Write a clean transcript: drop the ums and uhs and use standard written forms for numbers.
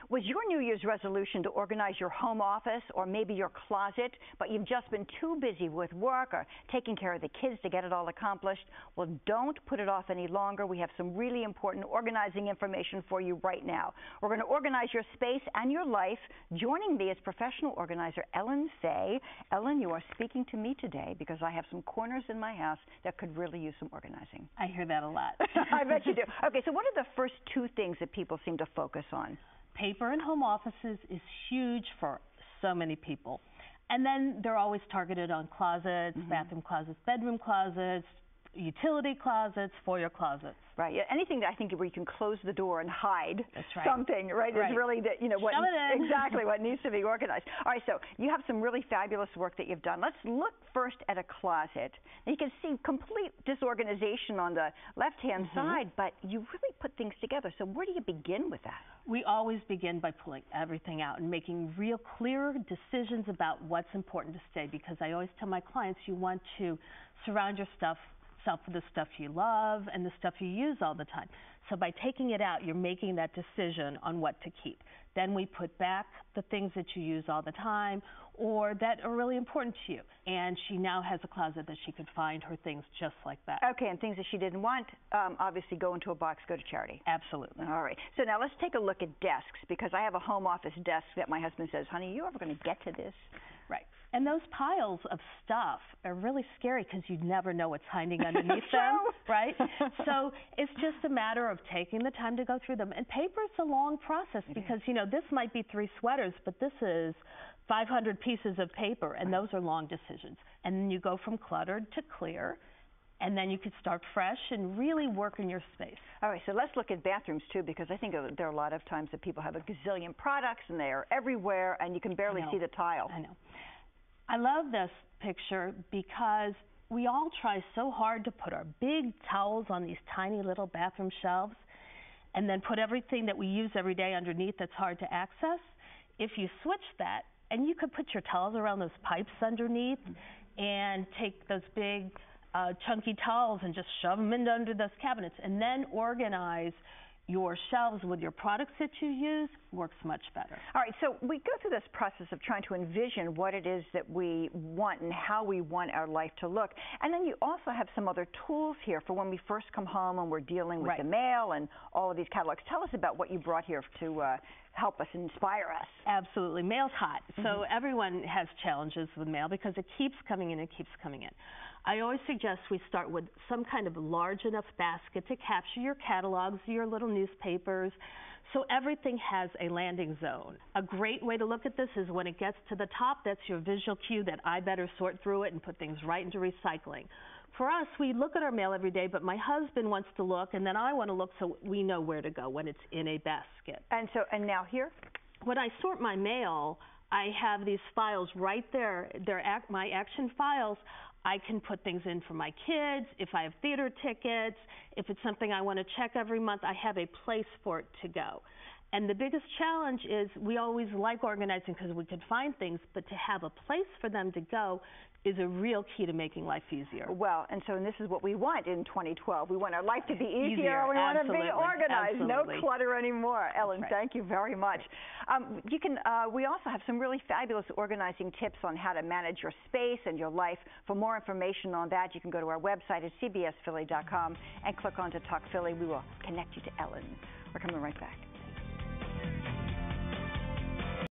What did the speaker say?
Was your New Year's resolution to organize your home office or maybe your closet, but you've just been too busy with work or taking care of the kids to get it all accomplished? Well, don't put it off any longer. We have some really important organizing information for you right now. We're going to organize your space and your life. Joining me is professional organizer Faye. Ellen, you are speaking to me today because I have some corners in my house that could really use some organizing. I hear that a lot. I bet you do. Okay, so what are the first two things that people seem to focus on? Paper in home offices is huge for so many people. And then they're always targeted on closets, bathroom closets, bedroom closets, utility closets, foyer closets. Right. Yeah, anything that I think where you can close the door and hide right. something, right? Is really the, what exactly what needs to be organized. All right, so you have some really fabulous work that you've done. Let's look first at a closet. Now you can see complete disorganization on the left-hand side, but you really put things together. So where do you begin with that? We always begin by pulling everything out and making real clear decisions about what's important to stay, because I always tell my clients you want to surround yourself with the stuff you love and the stuff you use all the time. So by taking it out, you're making that decision on what to keep. Then we put back the things that you use all the time or that are really important to you. And she now has a closet that she could find her things just like that. Okay, and things that she didn't want, obviously go into a box, go to charity. Absolutely. All right. So now let's take a look at desks, because I have a home office desk that my husband says, honey, are you ever going to get to this? Right. And those piles of stuff are really scary because you never know what's hiding underneath them, right? So it's just a matter of taking the time to go through them. And paper is a long process because, this might be 3 sweaters, but this is 500 pieces of paper, and those are long decisions. And then you go from cluttered to clear, and then you could start fresh and really work in your space. All right, so let's look at bathrooms too, because I think there are a lot of times that people have a gazillion products and they are everywhere and you can barely see the tile. I know. I love this picture because we all try so hard to put our big towels on these tiny little bathroom shelves and then put everything that we use every day underneath that's hard to access. If you switch that, and you could put your towels around those pipes underneath and take those big chunky towels and just shove them in under those cabinets and then organize your shelves with your products that you use, works much better. All right, so we go through this process of trying to envision what it is that we want and how we want our life to look. And then you also have some other tools here for when we first come home and we're dealing with the mail and all of these catalogs. Tell us about what you brought here to help us, inspire us. Absolutely. Mail's hot. So everyone has challenges with mail because it keeps coming in and keeps coming in. I always suggest we start with some kind of large enough basket to capture your catalogs, your little newspapers, so everything has a landing zone. A great way to look at this is when it gets to the top, that's your visual cue that I better sort through it and put things right into recycling. For us, we look at our mail every day, but my husband wants to look, and then I want to look so we know where to go when it's in a basket. And now here? When I sort my mail, I have these files right there. They're my action files. I can put things in for my kids, if I have theater tickets, if it's something I want to check every month, I have a place for it to go. And the biggest challenge is we always like organizing because we could find things, but to have a place for them to go is a real key to making life easier. Well, and this is what we want in 2012. We want our life to be easier. We want to be organized. No clutter anymore. Ellen, thank you very much. We also have some really fabulous organizing tips on how to manage your space and your life. For more information on that, you can go to our website at cbsphilly.com and click on to Talk Philly. We will connect you to Ellen. We're coming right back.